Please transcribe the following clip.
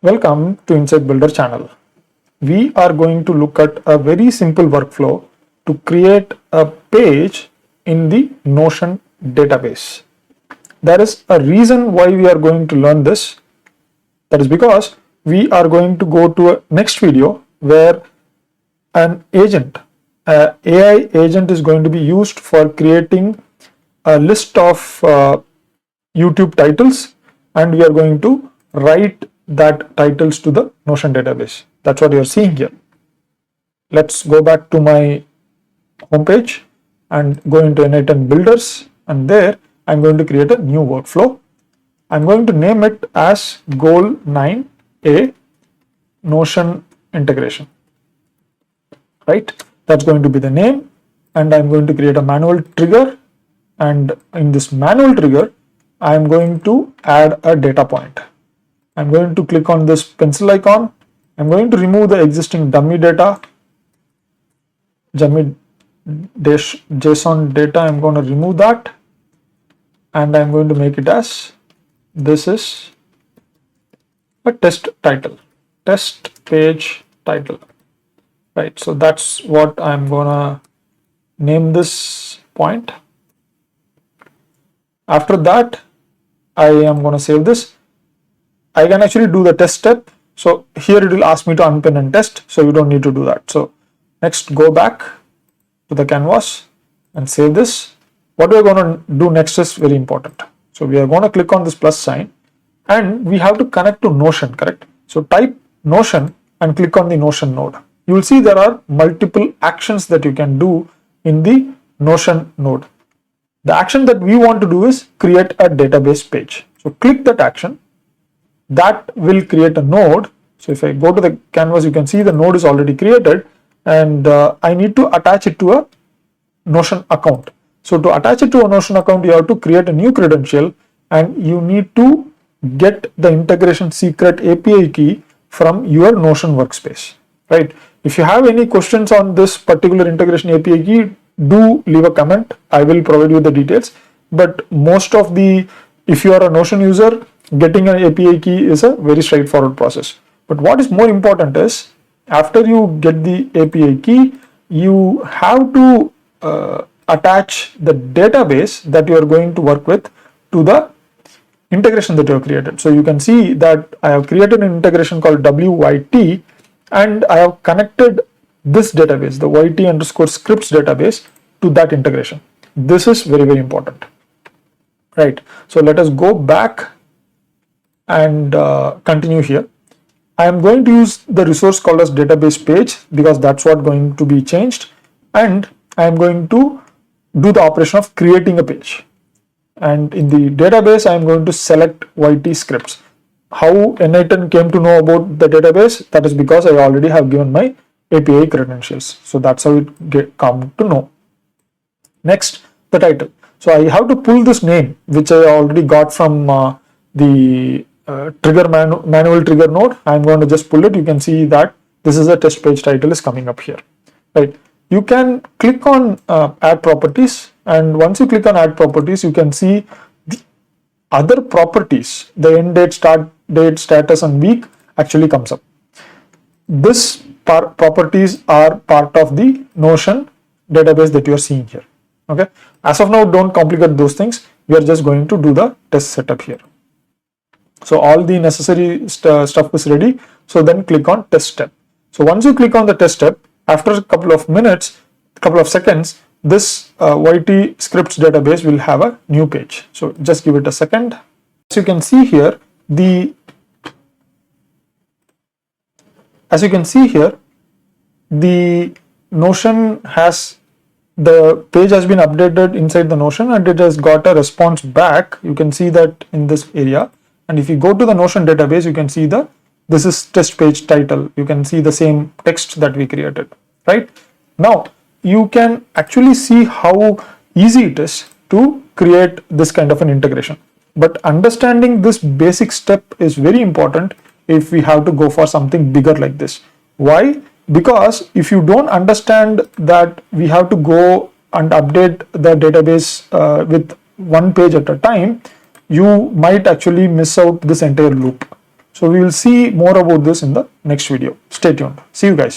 Welcome to Insight Builder channel. We are going to look at a very simple workflow to create a page in the Notion database. There is a reason why we are going to learn this. That is because we are going to go to a next video where an AI agent is going to be used for creating a list of YouTube titles, and we are going to write that titles to the Notion database. That's what you're seeing here. Let's go back to my homepage and go into n8n builders, and there I'm going to create a new workflow. I'm going to name it as goal 9a Notion integration. Right? That's going to be the name, and I'm going to create a manual trigger, and in this manual trigger I'm going to add a data point. I'm going to click on this pencil icon. I'm going to remove the existing dummy data, JSON data. I'm going to remove that, and I'm going to make it as this is a test title, test page title. Right, so that's what I'm gonna name this point. After that, I am gonna save this. I can actually do the test step. So here it will ask me to unpin and test, so you don't need to do that. So next, go back to the canvas and save this. What we're gonna do next is very important. So we are gonna click on this plus sign, and we have to connect to Notion, correct? So type Notion and click on the Notion node. You will see there are multiple actions that you can do in the Notion node. The action that we want to do is create a database page. So click that action. That will create a node. So if I go to the canvas, you can see the node is already created, and I need to attach it to a Notion account. So to attach it to a Notion account, you have to create a new credential, and you need to get the integration secret API key from your Notion workspace, right? If you have any questions on this particular integration API key, do leave a comment. I will provide you the details. But most of if you are a Notion user, getting an API key is a very straightforward process. But what is more important is, after you get the API key, you have to attach the database that you are going to work with to the integration that you have created. So you can see that I have created an integration called WYT, and I have connected this database, the YT_scripts database, to that integration. This is very, very important, right? So let us go back and continue here. I am going to use the resource called as database page because that's what going to be changed, and I am going to do the operation of creating a page. And in the database, I am going to select YT scripts. How n8n came to know about the database? That is because I already have given my API credentials. So that's how it come to know. Next, the title. So I have to pull this name, which I already got from the trigger manual trigger node. I'm going to just pull it. You can see that this is a test page title is coming up here, right? You can click on add properties, and once you click on add properties, you can see the other properties, the end date, start date, status, and week actually comes up. This properties are part of the Notion database that you are seeing here. Okay. As of now, don't complicate those things. We are just going to do the test setup here. So all the necessary stuff is ready. So then click on test step. So once you click on the test step, after a couple of minutes, couple of seconds, this YT scripts database will have a new page. So just give it a second. As you can see here, the Notion the page has been updated inside the Notion, and it has got a response back. You can see that in this area. And if you go to the Notion database, you can see this is test page title. You can see the same text that we created, right? Now you can actually see how easy it is to create this kind of an integration. But understanding this basic step is very important if we have to go for something bigger like this. Why? Because if you don't understand that we have to go and update the database with one page at a time, you might actually miss out this entire loop. So we will see more about this in the next video. Stay tuned. See you guys.